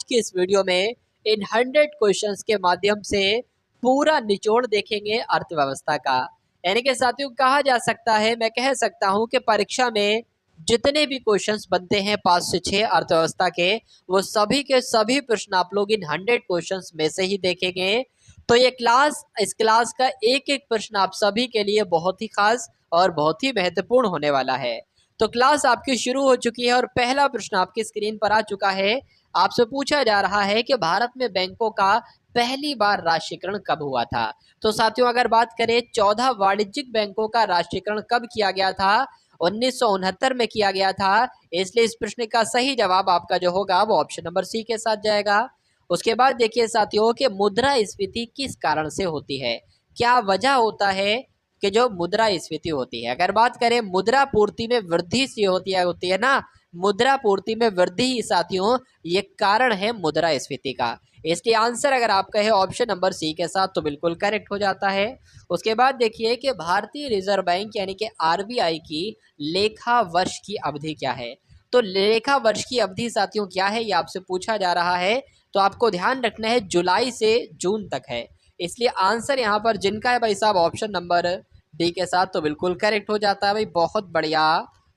की इस वीडियो में इन 100 क्वेश्चंस के माध्यम से पूरा निचोड़ देखेंगे अर्थव्यवस्था का। यानी कि साथियों कहा जा सकता है, मैं कह सकता हूं कि परीक्षा में जितने भी क्वेश्चंस बनते हैं 5 से 6 अर्थव्यवस्था के, वो सभी के सभी प्रश्न आप लोग इन 100 क्वेश्चंस में से ही देखेंगे। तो ये क्लास, इस क्लास का एक एक प्रश्न आप सभी के लिए बहुत ही खास और बहुत ही महत्वपूर्ण होने वाला है। तो क्लास आपकी शुरू हो चुकी है और पहला प्रश्न आपकी स्क्रीन पर आ चुका है। आपसे पूछा जा रहा है कि भारत में बैंकों का पहली बार राष्ट्रीयकरण कब हुआ था। तो साथियों अगर बात करें 14 वाणिज्यिक बैंकों का राष्ट्रीयकरण कब किया गया था, 1969 में किया गया था। इसलिए इस प्रश्न का सही जवाब आपका जो होगा वो ऑप्शन नंबर सी के साथ जाएगा। उसके बाद देखिए साथियों कि मुद्रास्फीति किस कारण से होती है, क्या वजह होता है कि जो मुद्रास्फीति होती है। अगर बात करें मुद्रा पूर्ति में वृद्धि से होती है ना, मुद्रा पूर्ति में वृद्धि ही साथियों ये कारण है मुद्रास्फीति का। इसलिए आंसर अगर आपका है ऑप्शन नंबर सी के साथ तो बिल्कुल करेक्ट हो जाता है। उसके बाद देखिए कि भारतीय रिजर्व बैंक यानी कि आरबीआई की लेखा वर्ष की अवधि क्या है। तो लेखा वर्ष की अवधि साथियों क्या है ये आपसे पूछा जा रहा है। तो आपको ध्यान रखना है जुलाई से जून तक है। इसलिए आंसर यहाँ पर जिनका है भाई साहब ऑप्शन नंबर डी के साथ तो बिल्कुल करेक्ट हो जाता है भाई, बहुत बढ़िया,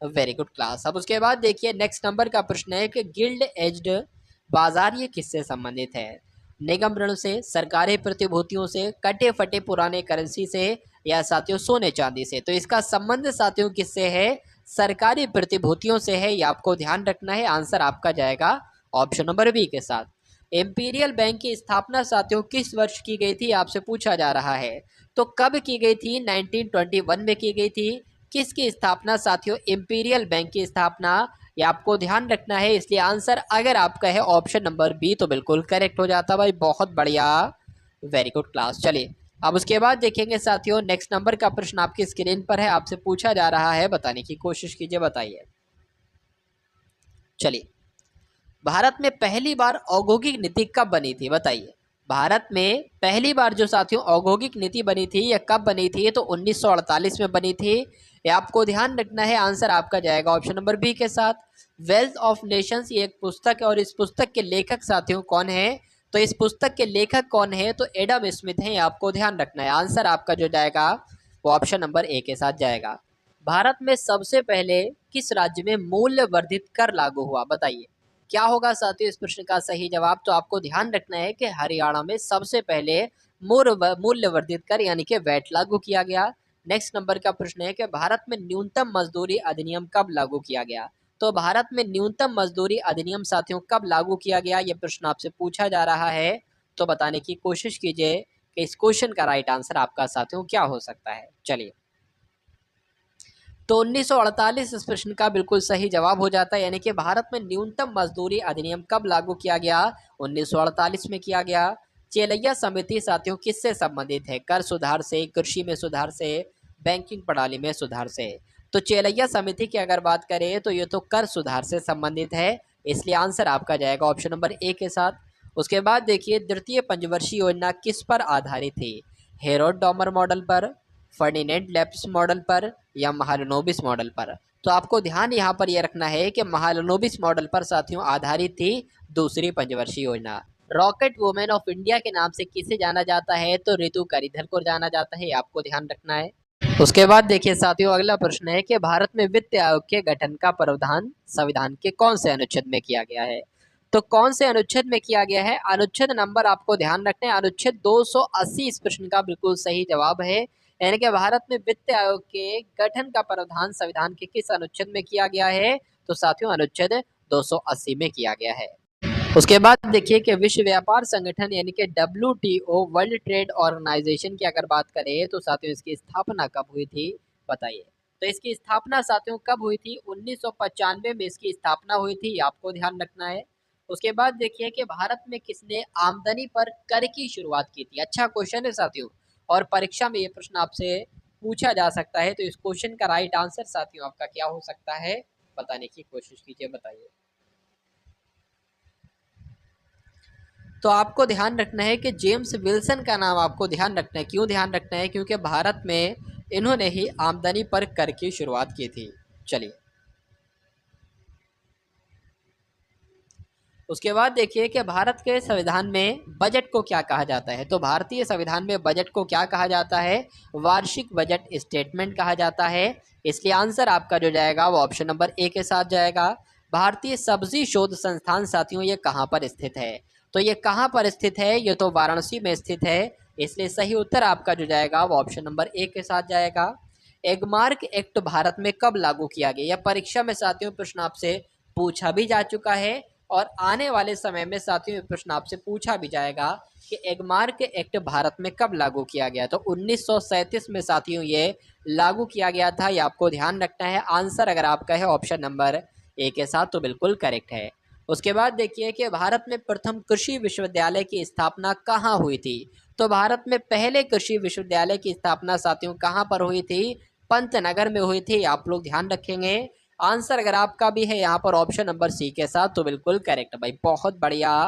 वेरी गुड क्लास। अब उसके बाद देखिए नेक्स्ट नंबर का प्रश्न है कि गिल्ड एज्ड बाजार ये किससे संबंधित है। निगम ऋण से, सरकारी प्रतिभूतियों से, कटे फटे पुराने करेंसी से, या साथियों सोने चांदी से। तो इसका संबंध साथियों किससे है, सरकारी प्रतिभूतियों से है, ये आपको ध्यान रखना है। आंसर आपका जाएगा ऑप्शन नंबर बी के साथ। इंपीरियल बैंक की स्थापना साथियों किस वर्ष की गई थी आपसे पूछा जा रहा है। तो कब की गई थी, 1921 में की गई थी। किसकी स्थापना साथियों, इंपीरियल बैंक की स्थापना, ये आपको ध्यान रखना है। इसलिए आंसर अगर आपका है ऑप्शन नंबर बी तो बिल्कुल करेक्ट हो जाता भाई, बहुत बढ़िया, वेरी गुड क्लास। चलिए अब उसके बाद देखेंगे साथियों नेक्स्ट नंबर का प्रश्न आपकी स्क्रीन पर है, आपसे पूछा जा रहा है, बताने की कोशिश कीजिए, बताइए। चलिए भारत में पहली बार औद्योगिक नीति कब बनी थी, बताइए। भारत में पहली बार जो साथियों औद्योगिक नीति बनी थी यह कब बनी थी, तो 1948 में बनी थी। ये आपको ध्यान रखना है। आंसर आपका जाएगा ऑप्शन नंबर बी के साथ। वेल्थ ऑफ नेशंस ये एक पुस्तक है और इस पुस्तक के लेखक साथियों कौन है। तो इस पुस्तक के लेखक कौन है, तो एडम स्मिथ है, ये आपको ध्यान रखना है। आंसर आपका जो जाएगा वो ऑप्शन नंबर ए के साथ जाएगा। भारत में सबसे पहले किस राज्य में मूल्य वर्धित कर लागू हुआ, बताइए। क्या होगा साथियों इस प्रश्न का सही जवाब। तो आपको ध्यान रखना है कि हरियाणा में सबसे पहले मूल्य वर्धित कर यानी कि वैट लागू किया गया। नेक्स्ट नंबर का प्रश्न है कि भारत में न्यूनतम मजदूरी अधिनियम कब लागू किया गया। तो भारत में न्यूनतम मजदूरी अधिनियम साथियों कब लागू किया गया, यह प्रश्न आपसे पूछा जा रहा है। तो बताने की कोशिश कीजिए कि इस क्वेश्चन का राइट आंसर आपका साथियों क्या हो सकता है। चलिए तो 1948 इस प्रश्न का बिल्कुल सही जवाब हो जाता है। यानी कि भारत में न्यूनतम मजदूरी अधिनियम कब लागू किया गया, 1948 में किया गया। चेलैया समिति साथियों किससे संबंधित है, कर सुधार से, कृषि में सुधार से, बैंकिंग प्रणाली में सुधार से। तो चेलैया समिति की अगर बात करें तो ये तो कर सुधार से संबंधित है। इसलिए आंसर आपका जाएगा ऑप्शन नंबर ए के साथ। उसके बाद देखिए द्वितीय पंचवर्षीय योजना किस पर आधारित थी, हेरोड डॉमर मॉडल पर, फर्डिनेंड लेप्स मॉडल पर, या महालनोबिस मॉडल पर। तो आपको ध्यान यहाँ पर यह रखना है कि महालनोबिस मॉडल पर साथियों आधारित थी दूसरी पंचवर्षीय योजना। रॉकेट वुमेन ऑफ इंडिया के नाम से किसे जाना जाता है, तो रितु करिधर को जाना जाता है, आपको ध्यान रखना है। उसके बाद देखिए साथियों अगला प्रश्न है कि भारत में वित्त आयोग के गठन का प्रावधान संविधान के कौन से अनुच्छेद में किया गया है। तो कौन से अनुच्छेद में किया गया है, अनुच्छेद नंबर आपको ध्यान रखना है, अनुच्छेद 280 इस प्रश्न का बिल्कुल सही जवाब है। यानी कि भारत में वित्त आयोग के गठन का प्रावधान संविधान के किस अनुच्छेद में किया गया है, तो साथियों अनुच्छेद 280 में किया गया है। उसके बाद देखिए कि विश्व व्यापार संगठन यानी कि WTO वर्ल्ड ट्रेड ऑर्गेनाइजेशन की अगर बात करें तो साथियों इसकी स्थापना कब हुई थी, बताइए। तो इसकी स्थापना साथियों कब हुई थी, 1995 में इसकी स्थापना हुई थी, आपको ध्यान रखना है। उसके बाद देखिए कि भारत में किसने आमदनी पर कर की शुरुआत की थी। अच्छा क्वेश्चन है साथियों और परीक्षा में ये प्रश्न आपसे पूछा जा सकता है। तो इस क्वेश्चन का राइट आंसर साथियों आपका क्या हो सकता है, बताने की कोशिश कीजिए, बताइए। तो आपको ध्यान रखना है कि जेम्स विल्सन का नाम आपको ध्यान रखना है। क्यों ध्यान रखना है, क्योंकि भारत में इन्होंने ही आमदनी पर कर की शुरुआत की थी। चलिए उसके बाद देखिए कि भारत के संविधान में बजट को क्या कहा जाता है। तो भारतीय संविधान में बजट को क्या कहा जाता है? वार्षिक बजट स्टेटमेंट कहा जाता है। इसलिए आंसर आपका जो जाएगा वो ऑप्शन नंबर ए के साथ जाएगा। भारतीय सब्जी शोध संस्थान साथियों ये कहाँ पर स्थित है? तो ये कहाँ पर स्थित है? ये तो वाराणसी में स्थित है। इसलिए सही उत्तर आपका जो जाएगा वो ऑप्शन नंबर ए के साथ जाएगा। एगमार्क एक्ट भारत में कब लागू किया गया? यह परीक्षा में साथियों प्रश्न आपसे पूछा भी जा चुका है और आने वाले समय में साथियों प्रश्न आपसे पूछा भी जाएगा कि एगमार्क एक्ट भारत में कब लागू किया गया। तो 1937 में साथियों ये लागू किया गया था। ये आपको ध्यान रखना है। आंसर अगर आपका है ऑप्शन नंबर ए के साथ तो बिल्कुल करेक्ट है। उसके बाद देखिए कि भारत में प्रथम कृषि विश्वविद्यालय की स्थापना कहाँ हुई थी? तो भारत में पहले कृषि विश्वविद्यालय की स्थापना साथियों कहाँ पर हुई थी? पंतनगर में हुई थी। आप लोग ध्यान रखेंगे। आंसर अगर आपका भी है यहाँ पर ऑप्शन नंबर सी के साथ तो बिल्कुल करेक्ट भाई, बहुत बढ़िया,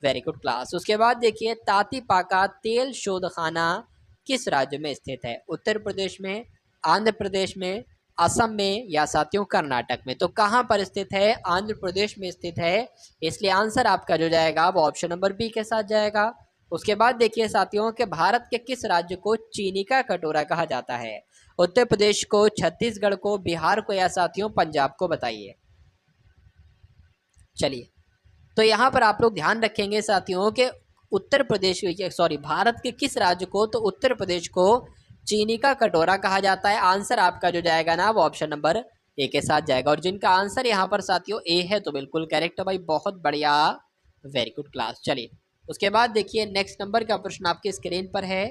वेरी गुड क्लास। उसके बाद देखिए तातीपाका तेल शोधखाना किस राज्य में स्थित है? उत्तर प्रदेश में, आंध्र प्रदेश में, असम में या साथियों कर्नाटक में? तो कहाँ पर स्थित है? आंध्र प्रदेश में स्थित है। इसलिए आंसर आपका जो जाएगा वो ऑप्शन नंबर बी के साथ जाएगा। उसके बाद देखिए साथियों के भारत के किस राज्य को चीनी का कटोरा कहा जाता है? उत्तर प्रदेश को, छत्तीसगढ़ को, बिहार को या साथियों पंजाब को? बताइए। चलिए, तो यहाँ पर आप लोग ध्यान रखेंगे साथियों के उत्तर प्रदेश, सॉरी, भारत के किस राज्य को? तो उत्तर प्रदेश को चीनी का कटोरा कहा जाता है। आंसर आपका जो जाएगा ना वो ऑप्शन नंबर ए के साथ जाएगा। और जिनका आंसर यहाँ पर साथियों ए है तो बिल्कुल करेक्ट है भाई, बहुत बढ़िया, वेरी गुड क्लास। चलिए, उसके बाद देखिए नेक्स्ट नंबर का प्रश्न आपकी स्क्रीन पर है।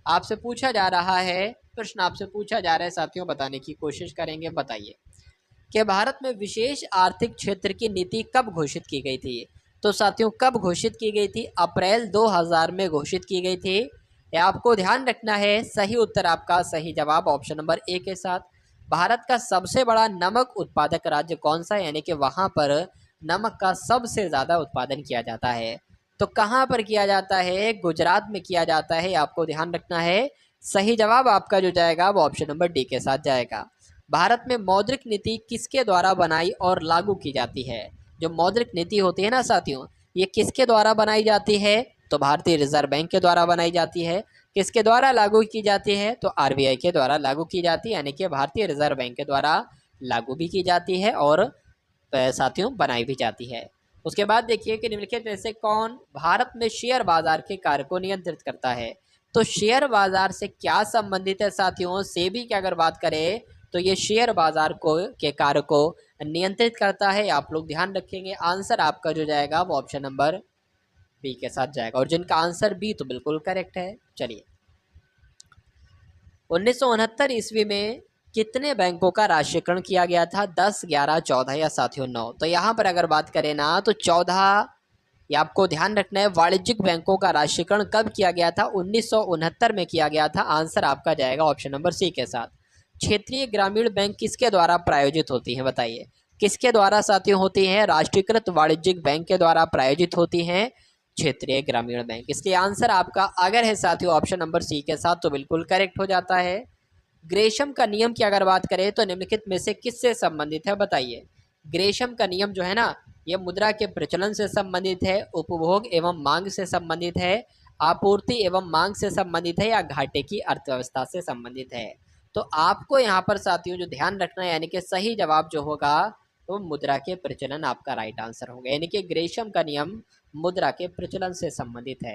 आपसे पूछा जा रहा है, प्रश्न आपसे पूछा जा रहा है साथियों, बताने की कोशिश करेंगे। बताइए कि भारत में विशेष आर्थिक क्षेत्र की नीति कब घोषित की गई थी? तो साथियों कब घोषित की गई थी? अप्रैल 2000 में घोषित की गई थी। ये आपको ध्यान रखना है। सही उत्तर आपका, सही जवाब ऑप्शन नंबर ए के साथ। भारत का सबसे बड़ा नमक उत्पादक राज्य कौन सा है? यानी कि वहाँ पर नमक का सबसे ज़्यादा उत्पादन किया जाता है। तो कहाँ पर किया जाता है? गुजरात में किया जाता है। आपको ध्यान रखना है। सही जवाब आपका जो जाएगा वो ऑप्शन नंबर डी के साथ जाएगा। भारत में मौद्रिक नीति किसके द्वारा बनाई और लागू की जाती है? जो मौद्रिक नीति होती है ना साथियों, ये किसके द्वारा बनाई जाती है? तो भारतीय रिजर्व बैंक के द्वारा बनाई जाती है। किसके द्वारा लागू की जाती है? तो आरबीआई के द्वारा लागू की जाती है, यानी कि भारतीय रिजर्व बैंक के द्वारा लागू भी की जाती है और साथियों बनाई भी जाती है। उसके बाद देखिए कि निम्नलिखित में से कौन भारत में शेयर बाजार के कार्य को नियंत्रित करता है? तो शेयर बाजार से क्या संबंधित है साथियों? सेबी की अगर बात करें तो ये शेयर बाजार को के कार्य को नियंत्रित करता है। आप लोग ध्यान रखेंगे। आंसर आपका जो जाएगा वो ऑप्शन नंबर बी के साथ जाएगा। और जिनका आंसर बी तो बिल्कुल करेक्ट है। चलिए, 1969 ईस्वी में कितने बैंकों का राष्ट्रीयकरण किया गया था? 10, 11, 14 या साथियों 9? तो यहाँ पर अगर बात करें ना तो 14, ये आपको ध्यान रखना है। वाणिज्यिक बैंकों का राष्ट्रीयकरण कब किया गया था? 1969 में किया गया था। आंसर आपका जाएगा ऑप्शन नंबर सी के साथ। क्षेत्रीय ग्रामीण बैंक किसके द्वारा प्रायोजित होती है? बताइए, किसके द्वारा साथियों होती हैं? राष्ट्रीयकृत वाणिज्यिक बैंक के द्वारा प्रायोजित होती हैं क्षेत्रीय ग्रामीण बैंक। इसलिए आंसर आपका अगर है साथियों ऑप्शन नंबर सी के साथ तो बिल्कुल करेक्ट हो जाता है। ग्रेशम का नियम की अगर बात करें तो निम्नलिखित में से किससे संबंधित है? बताइए। ग्रेशम का नियम जो है ना, ये मुद्रा के प्रचलन से संबंधित है, उपभोग एवं मांग से संबंधित है, आपूर्ति एवं मांग से संबंधित है या घाटे की अर्थव्यवस्था से संबंधित है? तो आपको यहाँ पर साथियों जो ध्यान रखना है, यानी कि सही जवाब जो होगा वो मुद्रा के प्रचलन आपका राइट आंसर होगा। यानी कि ग्रेशम का नियम मुद्रा के प्रचलन से संबंधित है।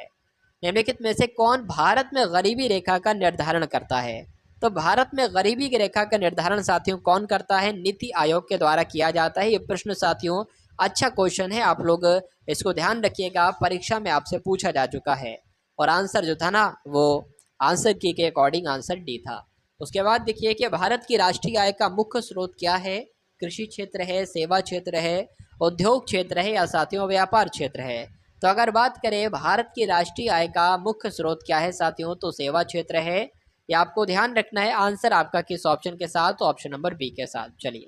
निम्नलिखित में से कौन भारत में गरीबी रेखा का निर्धारण करता है? तो भारत में गरीबी की रेखा का निर्धारण साथियों कौन करता है? नीति आयोग के द्वारा किया जाता है। ये प्रश्न साथियों अच्छा क्वेश्चन है, आप लोग इसको ध्यान रखिएगा, परीक्षा में आपसे पूछा जा चुका है। और आंसर जो था ना वो आंसर की के अकॉर्डिंग आंसर डी था। उसके बाद देखिए कि भारत की राष्ट्रीय आय का मुख्य स्रोत क्या है? कृषि क्षेत्र है, सेवा क्षेत्र है, उद्योग क्षेत्र है या साथियों व्यापार क्षेत्र है? तो अगर बात करें भारत की राष्ट्रीय आय का मुख्य स्रोत क्या है साथियों, तो सेवा क्षेत्र है। ये आपको ध्यान रखना है। आंसर आपका किस ऑप्शन के साथ? तो ऑप्शन नंबर बी के साथ। चलिए,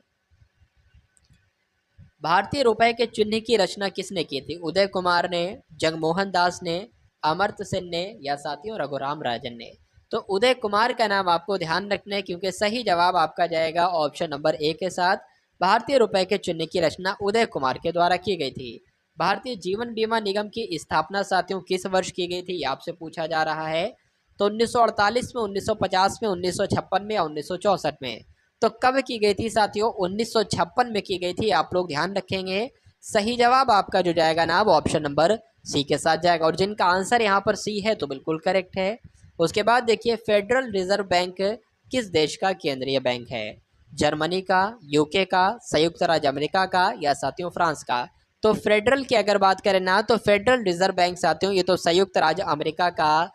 भारतीय रुपए के चिन्ह की रचना किसने की थी? उदय कुमार ने, जगमोहन दास ने, अमर्त्य सेन ने या साथियों रघुराम राजन ने? तो उदय कुमार का नाम आपको ध्यान रखना है, क्योंकि सही जवाब आपका जाएगा ऑप्शन नंबर ए के साथ। भारतीय रुपए के चिन्ह की रचना उदय कुमार के द्वारा की गई थी। भारतीय जीवन बीमा निगम की स्थापना साथियों किस वर्ष की गई थी, ये आपसे पूछा जा रहा है। तो 1948 में, 1950 में, 1956 में या 1964 में। तो कब की गई थी साथियों? 1956 में की गई थी, आप लोग ध्यान रखेंगे। सही जवाब आपका जो जाएगा ना वो ऑप्शन नंबर सी के साथ जाएगा, और जिनका आंसर यहाँ पर सी है तो बिल्कुल करेक्ट है। उसके बाद देखिए, फेडरल रिजर्व बैंक किस देश का केंद्रीय बैंक है? जर्मनी का, यूके का, संयुक्त राज्य अमेरिका का या साथियों फ्रांस का? तो फेडरल की अगर बात करें ना, तो फेडरल रिजर्व बैंक साथियों ये तो संयुक्त राज्य अमेरिका का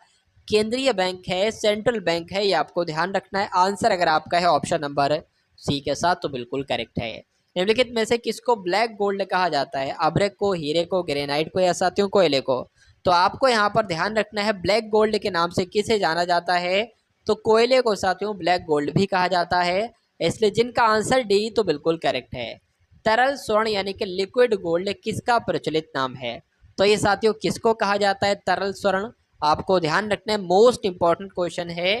केंद्रीय बैंक है, सेंट्रल बैंक है, ये आपको ध्यान रखना है। आंसर अगर आपका है ऑप्शन नंबर सी के साथ तो बिल्कुल करेक्ट है। निम्नलिखित में से किसको ब्लैक गोल्ड कहा जाता है? अभ्रक को, हीरे को, ग्रेनाइट को या साथियों कोयले को? तो आपको यहाँ पर ध्यान रखना है, ब्लैक गोल्ड के नाम से किसे जाना जाता है? तो कोयले को साथियों ब्लैक गोल्ड भी कहा जाता है। इसलिए जिनका आंसर डी तो बिल्कुल करेक्ट है। तरल स्वर्ण यानी कि लिक्विड गोल्ड किसका प्रचलित नाम है? तो ये साथियों किसको कहा जाता है तरल स्वर्ण? आपको ध्यान रखना है, मोस्ट इंपॉर्टेंट क्वेश्चन है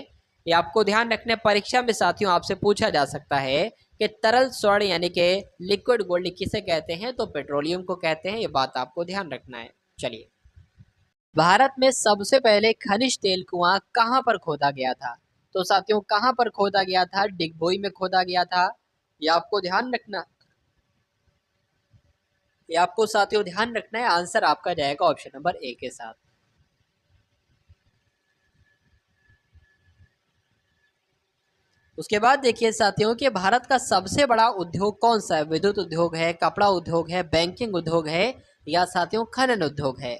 ये, आपको ध्यान रखना है। परीक्षा में साथियों आपसे पूछा जा सकता है कि तरल स्वर्ण यानी कि लिक्विड गोल्ड किसे कहते हैं? तो पेट्रोलियम को कहते हैं, ये बात आपको ध्यान रखना है। चलिए, भारत में सबसे पहले खनिज तेल कुआं कहां पर खोदा गया था? तो साथियों कहां पर खोदा गया था? डिगबोई में खोदा गया था। ये आपको ध्यान रखना, ये आपको साथियों ध्यान रखना है। आंसर आपका जाएगा ऑप्शन नंबर ए के साथ। उसके बाद देखिए साथियों कि भारत का सबसे बड़ा उद्योग कौन सा है? विद्युत उद्योग है, कपड़ा उद्योग है, बैंकिंग उद्योग है या साथियों खनन उद्योग है?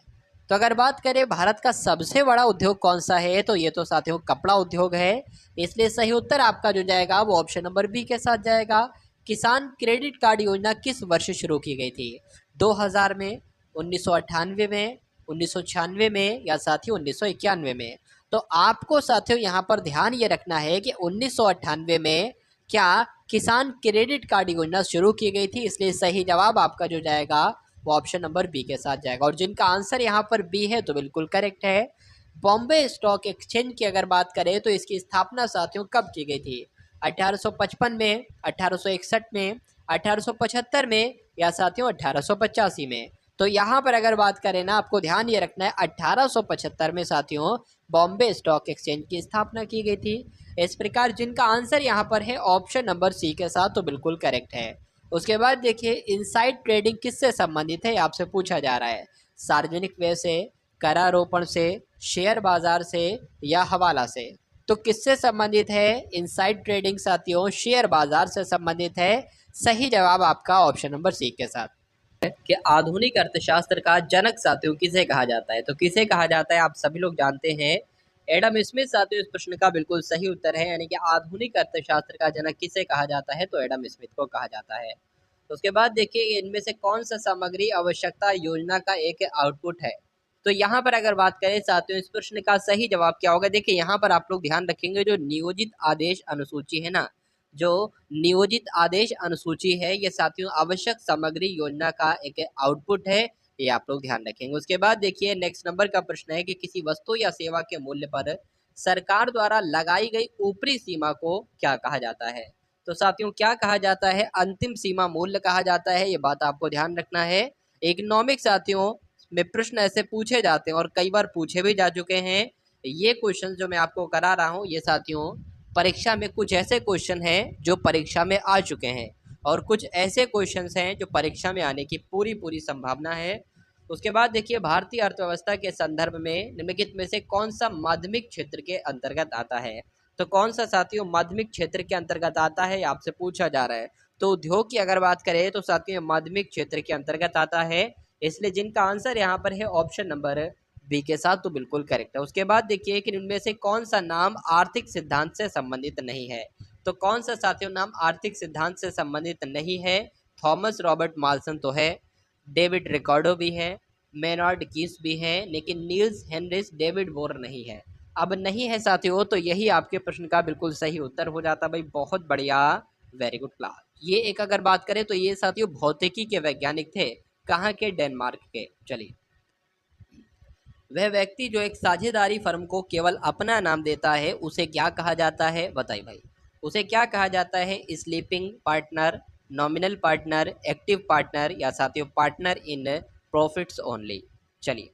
तो अगर बात करें भारत का सबसे बड़ा उद्योग कौन सा है, तो ये तो साथियों कपड़ा उद्योग है। इसलिए सही उत्तर आपका जो जाएगा वो ऑप्शन नंबर बी के साथ जाएगा। किसान क्रेडिट कार्ड योजना किस वर्ष शुरू की गई थी? 2000 में, 1998 में, 1996 में या साथियों 1991 में? तो आपको साथियों यहाँ पर ध्यान ये रखना है कि 1998 में क्या किसान क्रेडिट कार्ड योजना शुरू की गई थी। इसलिए सही जवाब आपका जो जाएगा वो ऑप्शन नंबर बी के साथ जाएगा, और जिनका आंसर यहाँ पर बी है तो बिल्कुल करेक्ट है। बॉम्बे स्टॉक एक्सचेंज की अगर बात करें तो इसकी स्थापना साथियों कब की गई थी? 1855 में, 1861 में, 1875 में या साथियों 1885 में? तो यहाँ पर अगर बात करें ना, आपको ध्यान ये रखना है 1875 में साथियों बॉम्बे स्टॉक एक्सचेंज की स्थापना की गई थी। इस प्रकार जिनका आंसर यहाँ पर है ऑप्शन नंबर सी के साथ तो बिल्कुल करेक्ट है। उसके बाद देखिए, इनसाइड ट्रेडिंग किससे संबंधित है, आपसे पूछा जा रहा है। सार्वजनिक व्यय से, करारोपण से, शेयर बाजार से या हवाला से? तो किससे संबंधित है इनसाइड ट्रेडिंग साथियों? शेयर बाजार से संबंधित है। सही जवाब आपका ऑप्शन नंबर सी के साथ। कि आधुनिक अर्थशास्त्र का जनक साथियों किसे कहा जाता है? तो किसे कहा जाता है आप सभी लोग जानते हैं, एडम स्मिथ साथियों इस प्रश्न का बिल्कुल सही उत्तर है। यानी कि आधुनिक अर्थशास्त्र का जनक किसे कहा जाता है? तो एडम स्मिथ को कहा जाता है। तो उसके बाद देखिए, इनमें से कौन सा सामग्री आवश्यकता योजना का एक आउटपुट है? तो यहाँ पर अगर बात करें साथियों इस प्रश्न का सही जवाब क्या होगा? देखिए यहाँ पर आप लोग ध्यान रखेंगे, जो नियोजित आदेश अनुसूची है ना, जो नियोजित आदेश अनुसूची है, ये साथियों आवश्यक सामग्री योजना का एक आउटपुट है, ये आप लोग ध्यान रखेंगे। उसके बाद देखिए, नेक्स्ट नंबर का प्रश्न है कि किसी वस्तु या सेवा के मूल्य पर सरकार द्वारा लगाई गई ऊपरी सीमा को क्या कहा जाता है? तो साथियों क्या कहा जाता है? अंतिम सीमा मूल्य कहा जाता है, ये बात आपको ध्यान रखना है। इकोनॉमिक साथियों में प्रश्न ऐसे पूछे जाते हैं और कई बार पूछे भी जा चुके हैं। ये क्वेश्चन जो मैं आपको करा रहा हूँ, ये साथियों परीक्षा में कुछ ऐसे क्वेश्चन हैं जो परीक्षा में आ चुके हैं, और कुछ ऐसे क्वेश्चंस हैं जो परीक्षा में आने की पूरी पूरी संभावना है। उसके बाद देखिए, भारतीय अर्थव्यवस्था के संदर्भ में निम्नलिखित में से कौन सा माध्यमिक क्षेत्र के अंतर्गत आता है? तो कौन सा साथियों माध्यमिक क्षेत्र के अंतर्गत आता है, आपसे पूछा जा रहा है। तो उद्योग की अगर बात करें तो साथियों माध्यमिक क्षेत्र के अंतर्गत आता है। इसलिए जिनका आंसर यहाँ पर है ऑप्शन नंबर बी के साथ तो बिल्कुल करेक्ट है। उसके बाद देखिए कि इनमें से कौन सा नाम आर्थिक सिद्धांत से संबंधित नहीं है? तो कौन सा साथियों नाम आर्थिक सिद्धांत से संबंधित नहीं है? थॉमस रॉबर्ट माल्सन तो है, डेविड रिकार्डो भी है, मेनार्ड कीस भी है, लेकिन नील्स हेनरिस डेविड बोर नहीं है। अब नहीं है साथियों, तो यही आपके प्रश्न का बिल्कुल सही उत्तर हो जाता भाई। बहुत बढ़िया, वेरी गुड क्लास। ये एक अगर बात करें तो ये साथियों भौतिकी के वैज्ञानिक थे, कहाँ के? डेनमार्क के। चलिए, वह व्यक्ति जो एक साझेदारी फर्म को केवल अपना नाम देता है उसे क्या कहा जाता है? बताइए भाई, उसे क्या कहा जाता है? Sleeping partner, nominal partner, active partner या साथियों पार्टनर इन प्रॉफिट्स ओनली। चलिए,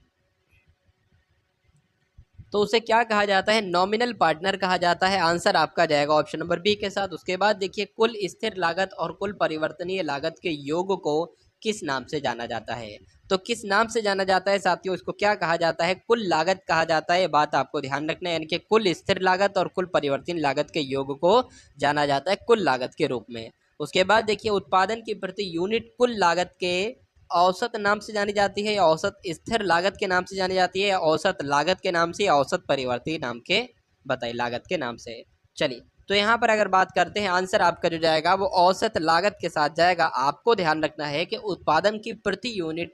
तो उसे क्या कहा जाता है? नॉमिनल पार्टनर कहा जाता है। आंसर आपका जाएगा ऑप्शन नंबर बी के साथ। उसके बाद देखिए, कुल स्थिर लागत और कुल परिवर्तनीय लागत के योग को किस नाम से जाना जाता है? तो किस नाम से जाना जाता है साथियों? इसको क्या कहा जाता है? कुल लागत कहा जाता है। ये बात आपको ध्यान रखना है, यानी कि कुल स्थिर लागत और कुल परिवर्तनीय लागत के योग को जाना जाता है कुल लागत के रूप में। उसके बाद देखिए, उत्पादन की प्रति यूनिट कुल लागत के औसत नाम से जानी जाती है, या औसत स्थिर लागत के नाम से जानी जाती है, या औसत लागत के नाम से, या औसत परिवर्तनीय नाम के बताइए लागत के नाम से। चलिए, तो यहाँ पर अगर बात करते हैं, आंसर आपका जो जाएगा वो औसत लागत के साथ जाएगा। आपको ध्यान रखना है कि उत्पादन की प्रति यूनिट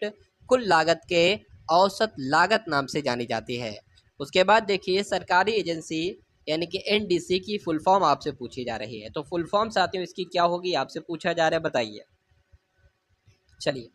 कुल लागत के औसत लागत नाम से जानी जाती है। उसके बाद देखिए, सरकारी एजेंसी यानी कि एनडीसी की फुल फॉर्म आपसे पूछी जा रही है। तो फुल फॉर्म साथियों इसकी क्या होगी, आपसे पूछा जा रहा है, बताइए। चलिए,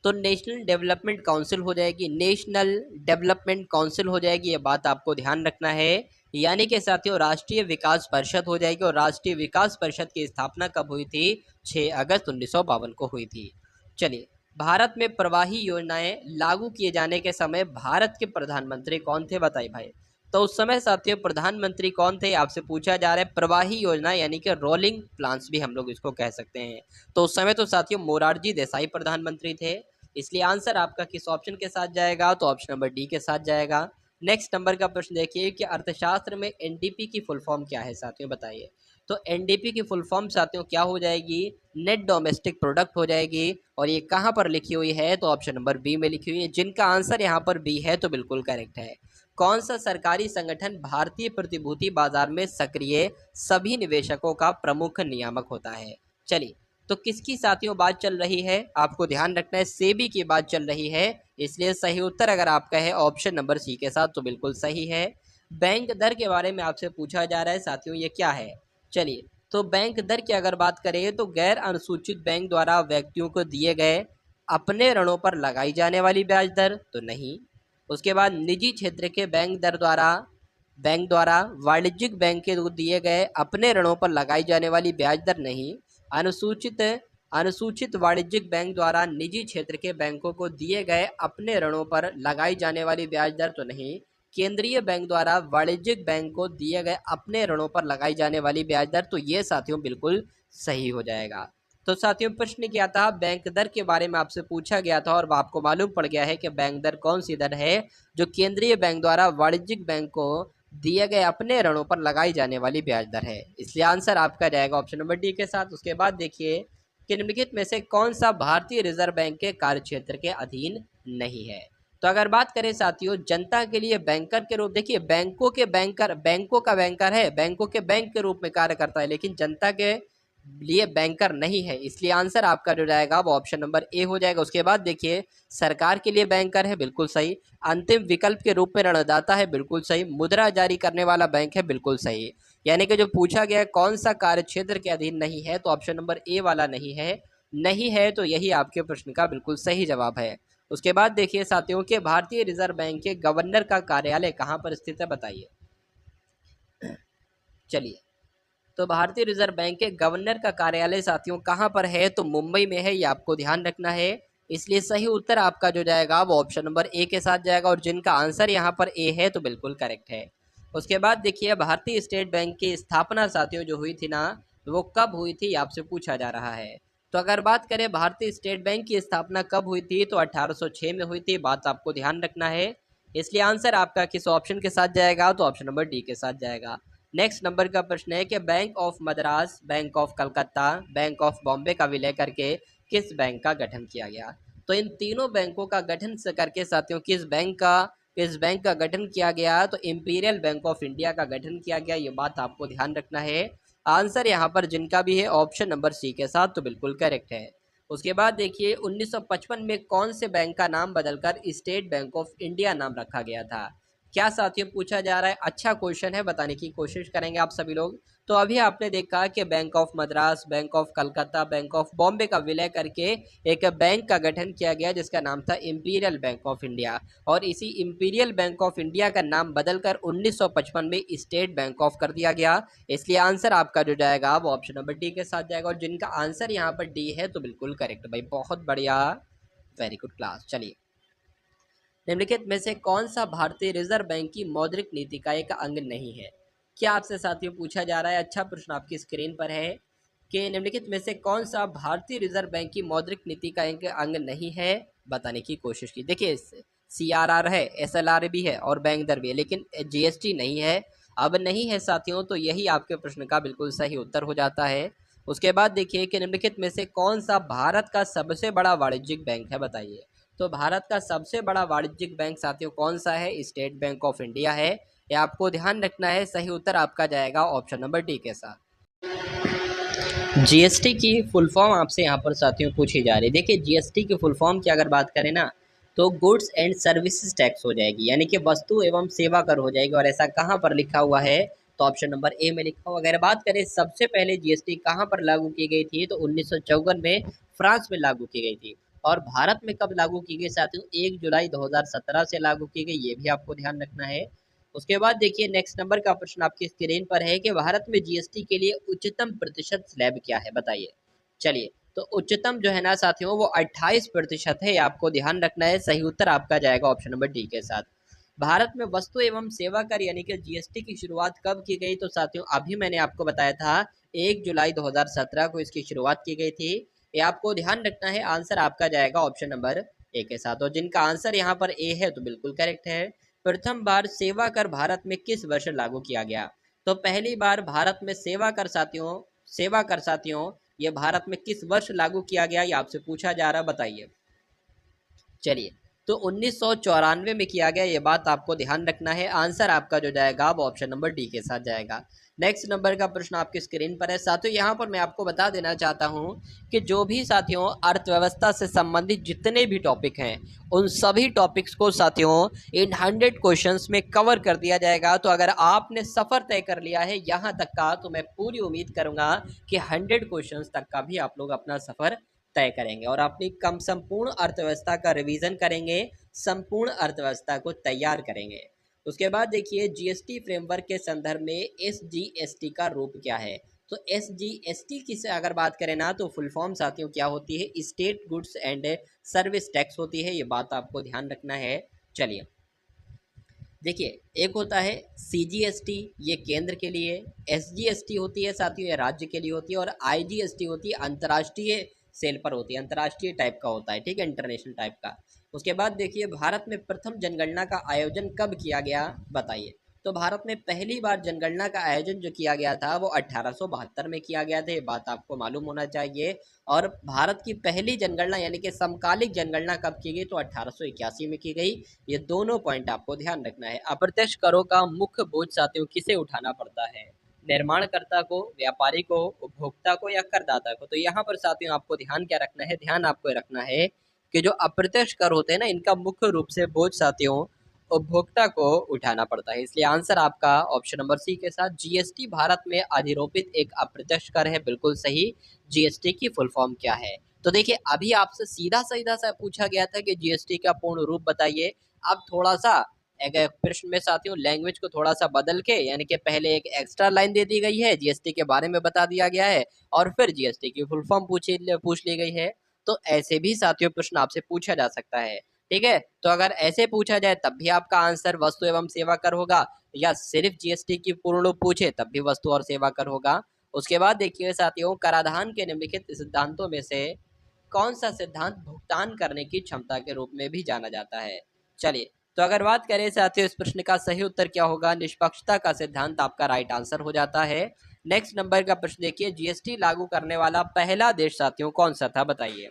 तो नेशनल डेवलपमेंट काउंसिल हो जाएगी, नेशनल डेवलपमेंट काउंसिल हो जाएगी। ये बात आपको ध्यान रखना है। यानी कि साथियों, राष्ट्रीय विकास परिषद हो जाएगी। और राष्ट्रीय विकास परिषद की स्थापना कब हुई थी? 6 अगस्त 1952 को हुई थी। चलिए, भारत में प्रवाही योजनाएं लागू किए जाने के समय भारत के प्रधानमंत्री कौन थे, बताइए भाई। तो उस समय साथियों प्रधानमंत्री कौन थे, आपसे पूछा जा रहा है। प्रवाही योजना यानी कि रोलिंग प्लान्स भी हम लोग इसको कह सकते हैं। तो उस समय तो साथियों मोरारजी देसाई प्रधानमंत्री थे। इसलिए आंसर आपका किस ऑप्शन के साथ जाएगा? तो ऑप्शन नंबर डी के साथ जाएगा। नेक्स्ट नंबर का प्रश्न देखिए कि अर्थशास्त्र में एनडीपी की फुल फॉर्म क्या है साथियों, बताइए। तो एनडीपी की फुल फॉर्म साथियों क्या हो जाएगी? नेट डोमेस्टिक प्रोडक्ट हो जाएगी। और ये कहाँ पर लिखी हुई है? तो ऑप्शन नंबर बी में लिखी हुई है, जिनका आंसर यहाँ पर बी है तो बिल्कुल करेक्ट है। कौन सा सरकारी संगठन भारतीय प्रतिभूति बाजार में सक्रिय सभी निवेशकों का प्रमुख नियामक होता है? चलिए, तो किसकी साथियों बात चल रही है? आपको ध्यान रखना है, सेबी की बात चल रही है। इसलिए सही उत्तर अगर आपका है ऑप्शन नंबर सी के साथ तो बिल्कुल सही है। बैंक दर के बारे में आपसे पूछा जा रहा है साथियों, ये क्या है? चलिए, तो बैंक दर की अगर बात करें तो गैर अनुसूचित बैंक द्वारा व्यक्तियों को दिए गए अपने ऋणों पर लगाई जाने वाली ब्याज दर तो नहीं। उसके बाद निजी क्षेत्र के बैंक द्वारा वाणिज्यिक बैंक के दिए गए अपने ऋणों पर लगाई जाने वाली ब्याज दर नहीं। अनुसूचित अनुसूचित वाणिज्यिक बैंक द्वारा निजी क्षेत्र के बैंकों को दिए गए अपने ऋणों पर लगाई जाने वाली ब्याज दर तो नहीं। केंद्रीय बैंक द्वारा वाणिज्यिक बैंक को दिए गए अपने ऋणों पर लगाई जाने वाली ब्याज दर, तो ये साथियों बिल्कुल सही हो जाएगा। तो साथियों प्रश्न क्या था? बैंक दर के बारे में आपसे पूछा गया था और आपको मालूम पड़ गया है कि बैंक दर कौन सी दर है जो केंद्रीय बैंक द्वारा वाणिज्यिक बैंक को दिए गए अपने ऋणों पर लगाई जाने वाली ब्याज दर है। इसलिए आंसर आपका जाएगा ऑप्शन नंबर डी के साथ। उसके बाद देखिए कि निम्नलिखित में से कौन सा भारतीय रिजर्व बैंक के कार्यक्षेत्र के अधीन नहीं है? तो अगर बात करें साथियों जनता के लिए बैंकर के रूप, देखिए बैंकों के बैंकर, बैंकों का बैंकर है, बैंकों के बैंक के रूप में कार्य करता है, लेकिन जनता के लिए बैंकर नहीं है। इसलिए आंसर आपका जो जाएगा वो ऑप्शन नंबर ए हो जाएगा। उसके बाद देखिए सरकार के लिए बैंकर है, बिल्कुल सही। अंतिम विकल्प के रूप में ऋणदाता है, बिल्कुल सही। मुद्रा जारी करने वाला बैंक है, बिल्कुल सही। यानी कि जो पूछा गया है कौन सा कार्य क्षेत्र के अधीन नहीं है, तो ऑप्शन नंबर ए वाला नहीं है। नहीं है तो यही आपके प्रश्न का बिल्कुल सही जवाब है। उसके बाद देखिए साथियों के भारतीय रिजर्व बैंक के गवर्नर का कार्यालय कहाँ पर स्थित है, बताइए। चलिए, तो भारतीय रिजर्व बैंक के गवर्नर का कार्यालय साथियों कहाँ पर है? तो मुंबई में है, ये आपको ध्यान रखना है। इसलिए सही उत्तर आपका जो जाएगा वो ऑप्शन नंबर ए के साथ जाएगा, और जिनका आंसर यहाँ पर ए है तो बिल्कुल करेक्ट है। उसके बाद देखिए भारतीय स्टेट बैंक की स्थापना साथियों जो हुई थी ना, वो कब हुई थी आपसे पूछा जा रहा है। तो अगर बात करें भारतीय स्टेट बैंक की स्थापना कब हुई थी, तो 1806 में हुई थी। बात आपको ध्यान रखना है। इसलिए आंसर आपका किस ऑप्शन के साथ जाएगा? तो ऑप्शन नंबर डी के साथ जाएगा। नेक्स्ट नंबर का प्रश्न है कि bank of Madras, bank of Calcutta, bank of Bombay का विलय करके किस बैंक का गठन किया गया? तो इन तीनों बैंकों का गठन करके साथियों किस बैंक का गठन किया गया? तो इंपीरियल बैंक ऑफ इंडिया का गठन किया गया। ये बात आपको ध्यान रखना है। आंसर यहाँ पर जिनका भी है ऑप्शन नंबर सी के साथ तो बिल्कुल करेक्ट है। उसके बाद देखिए 1955 में कौन से बैंक का नाम बदलकर स्टेट बैंक ऑफ इंडिया नाम रखा गया था? क्या साथियों पूछा जा रहा है? अच्छा क्वेश्चन है, बताने की कोशिश करेंगे आप सभी लोग। तो अभी आपने देखा कि bank of Madras, bank of Calcutta, bank of Bombay का विलय करके एक बैंक का गठन किया गया जिसका नाम था इंपीरियल बैंक ऑफ इंडिया। और इसी इंपीरियल बैंक ऑफ इंडिया का नाम बदलकर 1955 में स्टेट बैंक ऑफ कर दिया गया। इसलिए आंसर आपका जो जाएगा वो ऑप्शन नंबर डी के साथ जाएगा, और जिनका आंसर यहाँ पर डी है तो बिल्कुल करेक्ट भाई, बहुत बढ़िया, वेरी गुड क्लास। चलिए, निम्नलिखित में से कौन सा भारतीय रिजर्व बैंक की मौद्रिक नीति का एक अंग नहीं है? क्या आपसे साथियों पूछा जा रहा है? अच्छा प्रश्न आपकी स्क्रीन पर है कि निम्नलिखित में से कौन सा भारतीय रिजर्व बैंक की मौद्रिक नीति का एक अंग नहीं है, बताने की कोशिश की। देखिए, CRR है, SLR भी है और बैंक दर भी है, लेकिन GST नहीं है। अब नहीं है साथियों, तो यही आपके प्रश्न का बिल्कुल सही उत्तर हो जाता है। उसके बाद देखिए कि निम्नलिखित में से कौन सा भारत का सबसे बड़ा वाणिज्यिक बैंक है, बताइए। तो भारत का सबसे बड़ा वाणिज्यिक बैंक साथियों कौन सा है? स्टेट बैंक ऑफ इंडिया है। ये आपको ध्यान रखना है। सही उत्तर आपका जाएगा ऑप्शन नंबर डी के साथ। GST की फुल फॉर्म आपसे यहाँ पर साथियों पूछी जा रही है। देखिए, GST की फुल फॉर्म की अगर बात करें ना, तो गुड्स एंड सर्विसेज टैक्स हो जाएगी, यानी कि वस्तु एवं सेवा कर हो जाएगी। और ऐसा कहाँ पर लिखा हुआ है? तो ऑप्शन नंबर ए में लिखा हुआ। अगर बात करें सबसे पहले GST कहाँ पर लागू की गई थी, तो 1954 में फ्रांस में लागू की गई थी। और भारत में कब लागू की गई साथियों? 1 जुलाई 2017 से लागू की गई, ये भी आपको ध्यान रखना है। उसके बाद देखिए, नेक्स्ट नंबर का प्रश्न आपकी स्क्रीन पर है कि भारत में GST के लिए उच्चतम प्रतिशत स्लैब क्या है, बताइए। चलिए, तो उच्चतम जो है ना साथियों, वो 28% है। आपको ध्यान रखना है। सही उत्तर आपका जाएगा ऑप्शन नंबर डी के साथ। भारत में वस्तु एवं सेवा कर यानी कि GST की शुरुआत कब की गई? तो साथियों अभी मैंने आपको बताया था 1 जुलाई 2017 को इसकी शुरुआत की गई थी। ये आपको ध्यान रखना है। आंसर आपका जाएगा ऑप्शन नंबर ए के साथ। और जिनका आंसर यहाँ पर ए है तो बिल्कुल करेक्ट है। प्रथम बार सेवा कर भारत में किस वर्ष लागू किया गया? तो पहली बार भारत में सेवा कर साथियों ये भारत में किस वर्ष लागू किया गया, ये आपसे पूछा जा रहा है, बताइए। चलिए, तो 1994 में किया गया, ये बात आपको ध्यान रखना है। आंसर आपका जो जाएगा वो ऑप्शन नंबर डी के साथ जाएगा। नेक्स्ट नंबर का प्रश्न आपकी स्क्रीन पर है साथियों। यहाँ पर मैं आपको बता देना चाहता हूँ कि जो भी साथियों अर्थव्यवस्था से संबंधित जितने भी टॉपिक हैं, उन सभी टॉपिक्स को साथियों इन 100 क्वेश्चंस में कवर कर दिया जाएगा। तो अगर आपने सफ़र तय कर लिया है यहाँ तक का, तो मैं पूरी उम्मीद करूँगा कि 100 क्वेश्चंस तक का भी आप लोग अपना सफ़र तय करेंगे और अपनी कम संपूर्ण अर्थव्यवस्था का रिवीजन करेंगे, संपूर्ण अर्थव्यवस्था को तैयार करेंगे। उसके बाद देखिए, GST फ्रेमवर्क के संदर्भ में SGST का रूप क्या है? तो SGST की से अगर बात करें ना, तो फुल फॉर्म साथियों क्या होती है? State goods and service tax होती है। ये बात आपको ध्यान रखना है। चलिए, देखिए, एक होता है CGST, ये केंद्र के लिए। SGST होती है साथियों, ये राज्य के लिए होती है। और IGST होती है, अंतर्राष्ट्रीय सेल पर होती है, अंतर्राष्ट्रीय टाइप का होता है, ठीक है, इंटरनेशनल टाइप का। उसके बाद देखिए, भारत में प्रथम जनगणना का आयोजन कब किया गया, बताइए। तो भारत में पहली बार जनगणना का आयोजन जो किया गया था वो 1872 में किया गया था। ये बात आपको मालूम होना चाहिए। और भारत की पहली जनगणना यानी कि समकालिक जनगणना कब की गई? तो 1881 में की गई। ये दोनों पॉइंट आपको ध्यान रखना है। अप्रत्यक्ष करों का मुख्य बोझ साथियों किसे उठाना पड़ता है? निर्माणकर्ता को, व्यापारी को, उपभोक्ता को या करदाता को? तो यहाँ पर साथियों आपको ध्यान क्या रखना है? ध्यान आपको रखना है कि जो अप्रत्यक्ष कर होते हैं ना, इनका मुख्य रूप से बोझ साथियों उपभोक्ता को उठाना पड़ता है। इसलिए आंसर आपका ऑप्शन नंबर सी के साथ। GST भारत में अधिरोपित एक अप्रत्यक्ष कर है, बिल्कुल सही। GST की फुल फॉर्म क्या है? तो देखिए, अभी आपसे सीधा सीधा सा पूछा गया था कि GST का पूर्ण रूप बताइए। अब थोड़ा सा एक प्रश्न में साथियों लैंग्वेज को थोड़ा सा बदल के, यानी कि पहले एक एक्स्ट्रा लाइन दे दी गई है, GST के बारे में बता दिया गया है, और फिर GST की फुल फॉर्म पूछ ली गई है। तो ऐसे भी साथियों प्रश्न आपसे पूछा जा सकता है, ठीक है। तो अगर ऐसे पूछा जाए तब भी आपका आंसर वस्तु एवं सेवा कर होगा, या सिर्फ GST की पूर्ण रूप पूछे तब भी वस्तु और सेवा कर होगा। उसके बाद देखिए साथियों, कराधान के निम्नलिखित सिद्धांतों में से कौन सा सिद्धांत भुगतान करने की क्षमता के रूप में भी जाना जाता है? चलिए, तो अगर बात करें साथियों इस प्रश्न का सही उत्तर क्या होगा? निष्पक्षता का सिद्धांत आपका राइट आंसर हो जाता है। नेक्स्ट नंबर का प्रश्न देखिए, GST लागू करने वाला पहला देश साथियों कौन सा था, बताइए।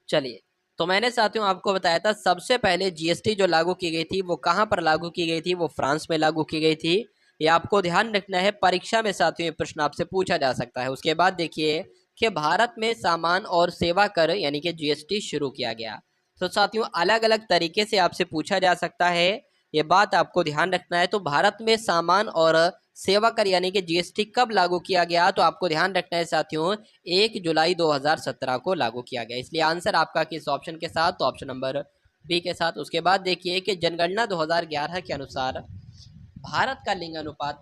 चलिए, तो मैंने साथियों आपको बताया था सबसे पहले GST जो लागू की गई थी वो कहाँ पर लागू की गई थी? वो फ्रांस में लागू की गई थी। ये आपको ध्यान रखना है, परीक्षा में साथियों ये प्रश्न आपसे पूछा जा सकता है। उसके बाद देखिए कि भारत में सामान और सेवा कर यानी कि GST शुरू किया गया। तो साथियों अलग अलग तरीके से आपसे पूछा जा सकता है, ये बात आपको ध्यान रखना है। तो भारत में सामान और सेवा कर यानी कि GST कब लागू किया गया? तो आपको ध्यान रखना है साथियों 1 जुलाई 2017 को लागू किया गया। इसलिए आंसर आपका किस ऑप्शन के साथ? तो ऑप्शन नंबर बी के साथ। उसके बाद देखिए कि जनगणना 2011 के अनुसार भारत का लिंग अनुपात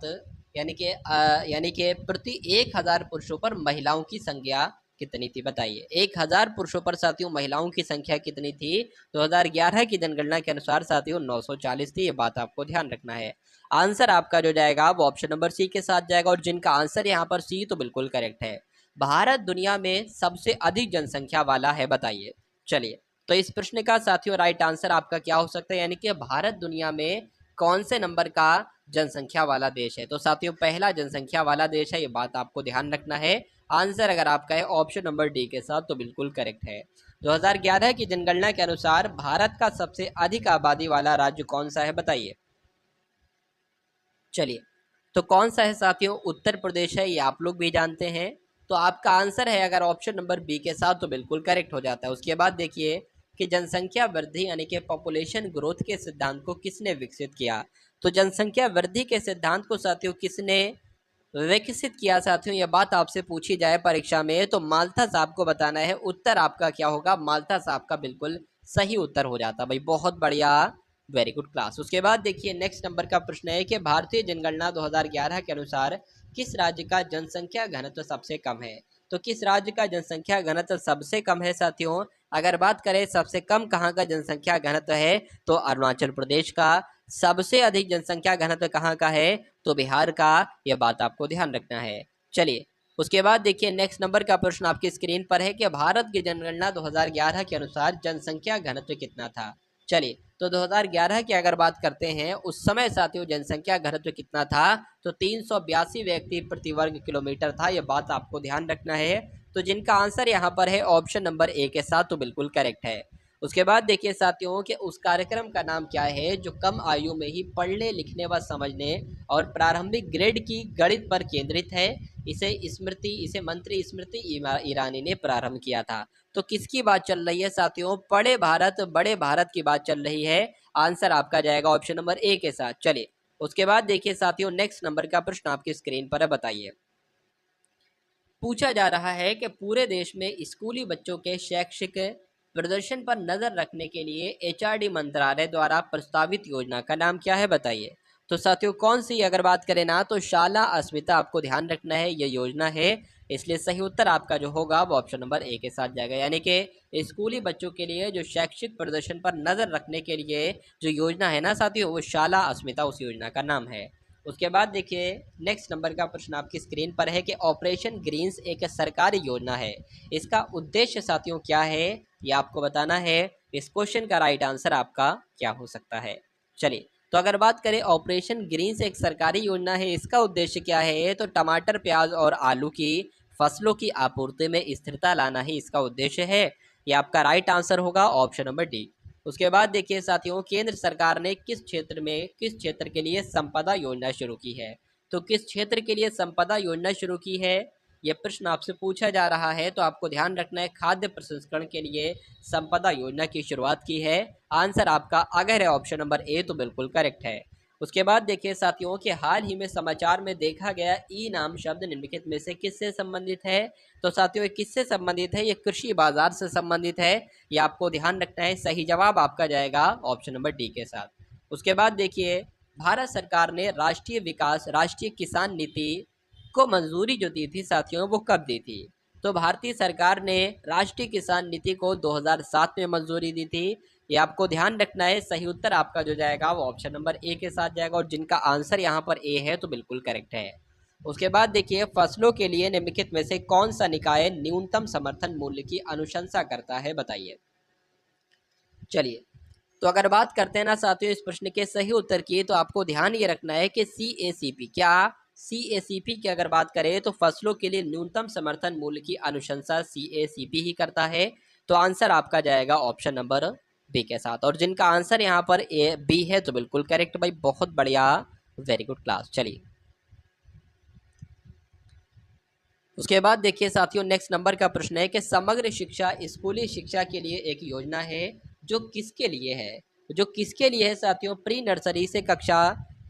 यानी कि प्रति 1000 पुरुषों पर महिलाओं की संख्या कितनी थी बताइए। 1000 पुरुषों पर साथियों महिलाओं की संख्या कितनी थी? 2011 की जनगणना के अनुसार साथियों 940 थी। ये बात आपको ध्यान रखना है। आंसर आपका जो जाएगा वो ऑप्शन नंबर सी के साथ जाएगा और जिनका आंसर यहाँ पर सी तो बिल्कुल करेक्ट है। भारत दुनिया में सबसे अधिक जनसंख्या वाला है बताइए। चलिए, तो इस प्रश्न का साथियों राइट आंसर आपका क्या हो सकता है, यानी कि भारत दुनिया में कौन से नंबर का जनसंख्या वाला देश है? तो साथियों पहला जनसंख्या वाला देश है, ये बात आपको ध्यान रखना है। आंसर अगर आपका है ऑप्शन नंबर डी के साथ तो बिल्कुल करेक्ट है। 2011 की जनगणना के अनुसार भारत का सबसे अधिक आबादी वाला राज्य कौन सा है बताइए। चलिए, तो कौन सा है साथियों? उत्तर प्रदेश है, ये आप लोग भी जानते हैं। तो आपका आंसर है अगर ऑप्शन नंबर बी के साथ तो बिल्कुल करेक्ट हो जाता है। उसके बाद देखिए कि जनसंख्या वृद्धि यानी कि पॉपुलेशन ग्रोथ के सिद्धांत को किसने विकसित किया? तो जनसंख्या वृद्धि के सिद्धांत को साथियों किसने विकसित किया साथियों, यह बात आपसे पूछी जाए परीक्षा में तो माल्था साहब को बताना है। उत्तर आपका क्या होगा? माल्था साहब का बिल्कुल सही उत्तर हो जाता भाई, बहुत बढ़िया, वेरी गुड क्लास। उसके बाद देखिए नेक्स्ट नंबर का प्रश्न है कि भारतीय जनगणना 2011 के अनुसार किस राज्य का जनसंख्या घनत्व सबसे कम है? तो किस राज्य का जनसंख्या घनत्व सबसे कम है साथियों? अगर बात करें सबसे कम कहाँ का जनसंख्या घनत्व है तो अरुणाचल प्रदेश का। सबसे अधिक जनसंख्या घनत्व कहाँ का है? तो बिहार का। यह बात आपको ध्यान रखना है। चलिए, उसके बाद देखिए नेक्स्ट नंबर का प्रश्न आपकी स्क्रीन पर है कि भारत की जनगणना 2011 के अनुसार जनसंख्या घनत्व कितना था? चलिए, तो 2011 की अगर बात करते हैं उस समय साथियों जनसंख्या घनत्व कितना था? तो 382 व्यक्ति प्रति वर्ग किलोमीटर था। यह बात आपको ध्यान रखना है। तो जिनका आंसर यहाँ पर है ऑप्शन नंबर ए के साथ तो बिल्कुल करेक्ट है। उसके बाद देखिए साथियों कि उस कार्यक्रम का नाम क्या है जो कम आयु में ही पढ़ने लिखने व समझने और प्रारंभिक ग्रेड की गणित पर केंद्रित है। इसे मंत्री स्मृति ईरानी ने प्रारंभ किया था। तो किसकी बात चल रही है साथियों? बड़े भारत की बात चल रही है। आंसर आपका जाएगा ऑप्शन नंबर ए के साथ। चलिए, उसके बाद देखिए साथियों नेक्स्ट नंबर का प्रश्न आपकी स्क्रीन पर है, बताइए। पूछा जा रहा है कि पूरे देश में स्कूली बच्चों के शैक्षिक प्रदर्शन पर नजर रखने के लिए एचआरडी मंत्रालय द्वारा प्रस्तावित योजना का नाम क्या है बताइए। तो साथियों कौन सी, अगर बात करें ना तो शाला अस्मिता आपको ध्यान रखना है, ये योजना है। इसलिए सही उत्तर आपका जो होगा वो ऑप्शन नंबर ए के साथ जाएगा, यानी कि स्कूली बच्चों के लिए जो शैक्षिक प्रदर्शन पर नजर रखने के लिए जो योजना है ना साथियों वो शाला अस्मिता उस योजना का नाम है। उसके बाद देखिए नेक्स्ट नंबर का प्रश्न आपकी स्क्रीन पर है कि ऑपरेशन ग्रीन्स एक सरकारी योजना है, इसका उद्देश्य साथियों क्या है ये आपको बताना है। इस क्वेश्चन का राइट आंसर आपका क्या हो सकता है? चलिए, तो अगर बात करें ऑपरेशन ग्रीन्स एक सरकारी योजना है, इसका उद्देश्य क्या है? तो टमाटर प्याज और आलू की फसलों की आपूर्ति में स्थिरता लाना ही इसका उद्देश्य है। ये आपका राइट आंसर होगा ऑप्शन नंबर डी। उसके बाद देखिए साथियों केंद्र सरकार ने किस क्षेत्र के लिए संपदा योजना शुरू की है? तो किस क्षेत्र के लिए संपदा योजना शुरू की है यह प्रश्न आपसे पूछा जा रहा है। तो आपको ध्यान रखना है खाद्य प्रसंस्करण के लिए संपदा योजना की शुरुआत की है। आंसर आपका अगर है ऑप्शन नंबर ए तो बिल्कुल करेक्ट है। उसके बाद देखिए साथियों कि हाल ही में समाचार में देखा गया ई नाम शब्द निम्नलिखित में से किससे संबंधित है? तो साथियों ये किससे संबंधित है? ये कृषि बाजार से संबंधित है। ये आपको ध्यान रखना है। सही जवाब आपका जाएगा ऑप्शन नंबर डी के साथ। उसके बाद देखिए भारत सरकार ने राष्ट्रीय किसान नीति को मंजूरी जो दी थी साथियों वो कब दी थी? तो भारतीय सरकार ने राष्ट्रीय किसान नीति को 2007 में मंजूरी दी थी। ये आपको ध्यान रखना है। सही उत्तर आपका जो जाएगा वो ऑप्शन नंबर ए के साथ जाएगा और जिनका आंसर यहाँ पर ए है तो बिल्कुल करेक्ट है। उसके बाद देखिए फसलों के लिए निम्नलिखित में से कौन सा निकाय न्यूनतम समर्थन मूल्य की अनुशंसा करता है बताइए। चलिए, तो अगर बात करते हैं ना साथियों इस प्रश्न के सही उत्तर की तो आपको ध्यान ये रखना है कि CACP क्या CACP की अगर बात करें तो फसलों के लिए न्यूनतम समर्थन मूल्य की अनुशंसा CACP ही करता है। तो आंसर आपका जाएगा ऑप्शन नंबर बी के साथ और जिनका आंसर यहाँ पर ए बी है तो बिल्कुल करेक्ट भाई, बहुत बढ़िया, वेरी गुड क्लास। चलिए, उसके बाद देखिए साथियों नेक्स्ट नंबर का प्रश्न है कि समग्र शिक्षा स्कूली शिक्षा के लिए एक योजना है जो किसके लिए है? जो किसके लिए है साथियों? प्री नर्सरी से कक्षा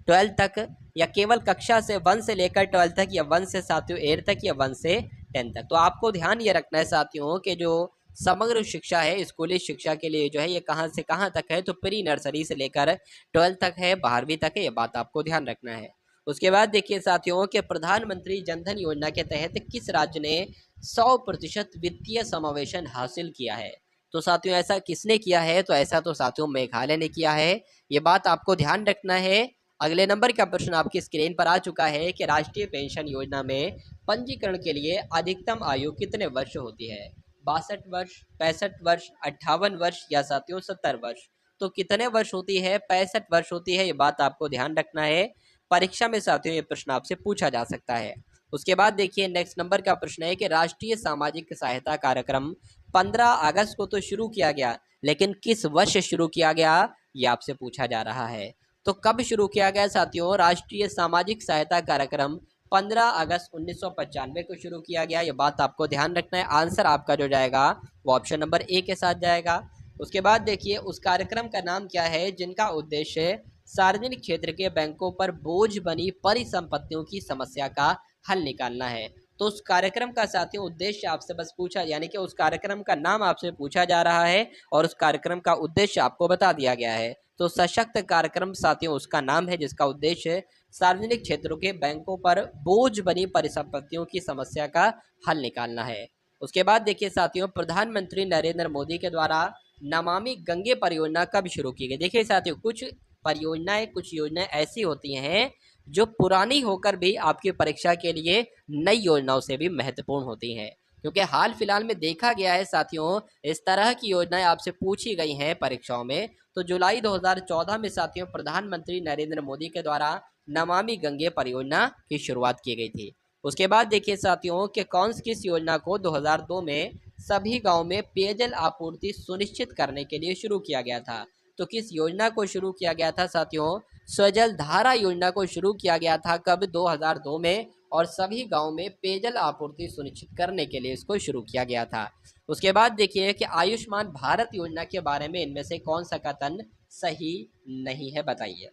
12 तक या केवल कक्षा से 1 से लेकर 12 तक या 1 से साथियों 8 तक या 1 से 10 तक। तो आपको ध्यान ये रखना है साथियों कि जो समग्र शिक्षा है स्कूली शिक्षा के लिए जो है ये कहाँ से कहाँ तक है? तो प्री नर्सरी से लेकर 12 तक है, 12वीं तक है। ये बात आपको ध्यान रखना है। उसके बाद देखिए साथियों कि प्रधानमंत्री जनधन योजना के तहत किस राज्य ने 100% वित्तीय समावेशन हासिल किया है? तो साथियों ऐसा किसने किया है? तो ऐसा तो साथियों मेघालय ने किया है। ये बात आपको ध्यान रखना है। अगले नंबर का प्रश्न आपकी स्क्रीन पर आ चुका है कि राष्ट्रीय पेंशन योजना में पंजीकरण के लिए अधिकतम आयु कितने वर्ष होती है? 62 वर्ष, 65 वर्ष, 58 वर्ष या साथियों 70 वर्ष? तो कितने वर्ष होती है? 65 वर्ष होती है। ये बात आपको ध्यान रखना है। परीक्षा में साथियों ये प्रश्न आपसे पूछा जा सकता है। उसके बाद देखिए नेक्स्ट नंबर का प्रश्न है कि राष्ट्रीय सामाजिक सहायता कार्यक्रम 15 अगस्त को तो शुरू किया गया, लेकिन किस वर्ष शुरू किया गया ये आपसे पूछा जा रहा है। तो कब शुरू किया गया साथियों? राष्ट्रीय सामाजिक सहायता कार्यक्रम 15 अगस्त 1995 को शुरू किया गया। ये बात आपको ध्यान रखना है। आंसर आपका जो जाएगा वो ऑप्शन नंबर ए के साथ जाएगा। उसके बाद देखिए उस कार्यक्रम का नाम क्या है जिनका उद्देश्य सार्वजनिक क्षेत्र के बैंकों पर बोझ बनी परिसंपत्तियों की समस्या का हल निकालना है। तो उस कार्यक्रम का साथियों उद्देश्य आपसे बस पूछा, यानी कि उस कार्यक्रम का नाम आपसे पूछा जा रहा है और उस कार्यक्रम का उद्देश्य आपको बता दिया गया है। तो सशक्त कार्यक्रम साथियों उसका नाम है जिसका उद्देश्य सार्वजनिक क्षेत्रों के बैंकों पर बोझ बनी परिसंपत्तियों की समस्या का हल निकालना है। उसके बाद देखिए साथियों प्रधानमंत्री नरेंद्र मोदी के द्वारा नमामि गंगे परियोजना कब शुरू की गई? देखिए साथियों कुछ परियोजनाएं, कुछ योजनाएं ऐसी होती हैं जो पुरानी होकर भी आपकी परीक्षा के लिए नई योजनाओं से भी महत्वपूर्ण होती हैं, क्योंकि हाल फिलहाल में देखा गया है साथियों इस तरह की योजनाएं आपसे पूछी गई हैं परीक्षाओं में। तो जुलाई 2014 में साथियों प्रधानमंत्री नरेंद्र मोदी के द्वारा नमामि गंगे परियोजना की शुरुआत की गई थी। उसके बाद देखिए साथियों कि किस योजना को 2002 में सभी गाँव में पेयजल आपूर्ति सुनिश्चित करने के लिए शुरू किया गया था? तो किस योजना को शुरू किया गया था साथियों? स्वजल धारा योजना को शुरू किया गया था कब? 2002 में, और सभी गांव में पेयजल आपूर्ति सुनिश्चित करने के लिए इसको शुरू किया गया था। उसके बाद देखिए कि आयुष्मान भारत योजना के बारे में इनमें से कौन सा कथन सही नहीं है, बताइए।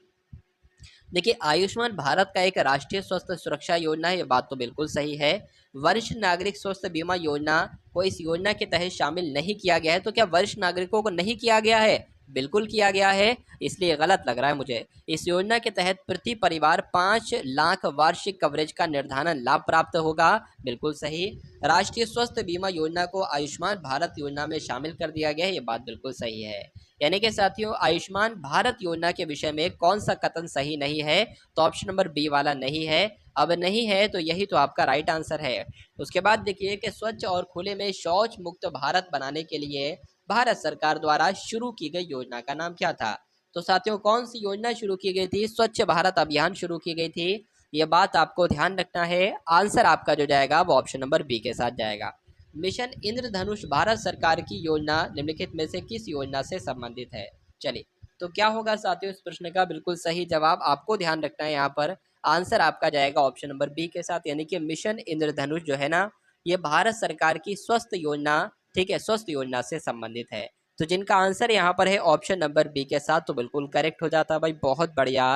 देखिए आयुष्मान भारत का एक राष्ट्रीय स्वास्थ्य सुरक्षा योजना है, ये बात तो बिल्कुल सही है। वरिष्ठ नागरिक स्वास्थ्य बीमा योजना को इस योजना के तहत शामिल नहीं किया गया है। तो क्या वरिष्ठ नागरिकों को नहीं किया गया है? बिल्कुल किया गया है, इसलिए गलत लग रहा है मुझे। इस योजना के तहत प्रति परिवार 5 लाख वार्षिक कवरेज का निर्धारण लाभ प्राप्त होगा, बिल्कुल सही। राष्ट्रीय स्वास्थ्य बीमा योजना को आयुष्मान भारत योजना में शामिल कर दिया गया है, ये बात बिल्कुल सही है। यानी कि साथियों आयुष्मान भारत योजना के विषय में कौन सा कथन सही नहीं है? तो ऑप्शन नंबर बी वाला नहीं है। अब नहीं है तो यही तो आपका राइट आंसर है। उसके बाद देखिए कि स्वच्छ और खुले में शौच मुक्त भारत बनाने के लिए भारत सरकार द्वारा शुरू की गई योजना का नाम क्या था? तो साथियों कौन सी योजना शुरू की गई थी? स्वच्छ भारत अभियान शुरू की गई थी। ये बात आपको ध्यान रखना है। आंसर आपका जो जाएगा वो ऑप्शन नंबर बी के साथ जाएगा। मिशन इंद्रधनुष भारत सरकार की योजना निम्नलिखित में से किस योजना से संबंधित है? चलिए तो क्या होगा साथियों इस प्रश्न का बिल्कुल सही जवाब आपको ध्यान रखना है। यहाँ पर आंसर आपका जाएगा ऑप्शन नंबर बी के साथ, यानी कि मिशन इंद्रधनुष जो है ना ये भारत सरकार की स्वस्थ योजना, ठीक है, स्वस्थ योजना से संबंधित है। तो जिनका आंसर यहाँ पर है ऑप्शन नंबर बी के साथ तो बिल्कुल करेक्ट हो जाता है भाई, बहुत बढ़िया,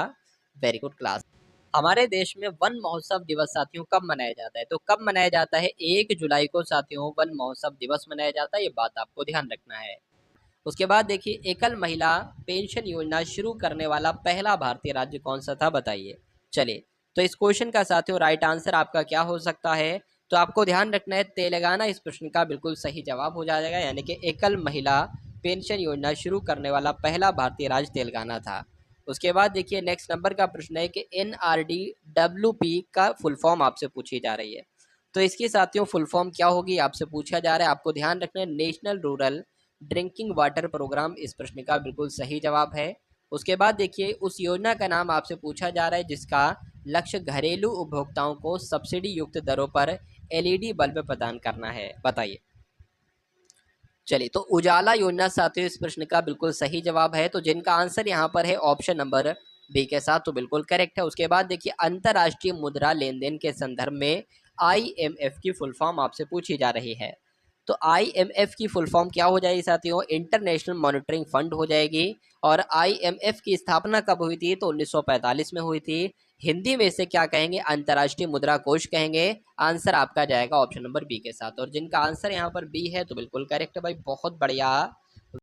वेरी गुड क्लास। हमारे देश में वन महोत्सव दिवस साथियों कब मनाया जाता है? तो कब मनाया जाता है? 1 जुलाई को साथियों वन महोत्सव दिवस मनाया जाता है, ये बात आपको ध्यान रखना है। उसके बाद देखिए एकल महिला पेंशन योजना शुरू करने वाला पहला भारतीय राज्य कौन सा था, बताइए। चलिए तो इस क्वेश्चन का साथियों राइट आंसर आपका क्या हो सकता है? तो आपको ध्यान रखना है तेलंगाना इस प्रश्न का बिल्कुल सही जवाब हो जाएगा, यानी कि एकल महिला पेंशन योजना शुरू करने वाला पहला भारतीय राज्य तेलंगाना था। उसके बाद देखिए नेक्स्ट नंबर का प्रश्न है कि NRDWP का फुल फॉर्म आपसे पूछी जा रही है। तो इसकी साथियों फुल फॉर्म क्या होगी आपसे पूछा जा रहा है, आपको ध्यान रखना है national rural drinking water programme इस प्रश्न का बिल्कुल सही जवाब है। उसके बाद देखिए उस योजना का नाम आपसे पूछा जा रहा है जिसका लक्ष्य घरेलू उपभोक्ताओं को सब्सिडी युक्त दरों पर LED बल्ब प्रदान करना है, बताइए। चलिए तो उजाला योजना साथियों इस प्रश्न का बिल्कुल सही जवाब है। तो जिनका आंसर यहाँ पर है ऑप्शन नंबर बी के साथ तो बिल्कुल करेक्ट है। उसके बाद देखिए अंतर्राष्ट्रीय मुद्रा लेन देन के संदर्भ में IMF की फुल फॉर्म आपसे पूछी जा रही है। तो IMF की फुल फॉर्म क्या हो जाएगी साथियों? इंटरनेशनल मॉनिटरिंग फंड हो जाएगी। और IMF की स्थापना कब हुई थी? तो 1945 में हुई थी। हिंदी में इसे क्या कहेंगे? अंतर्राष्ट्रीय मुद्रा कोष कहेंगे। आंसर आपका जाएगा ऑप्शन नंबर बी के साथ, और जिनका आंसर यहाँ पर बी है तो बिल्कुल करेक्ट है भाई, बहुत बढ़िया,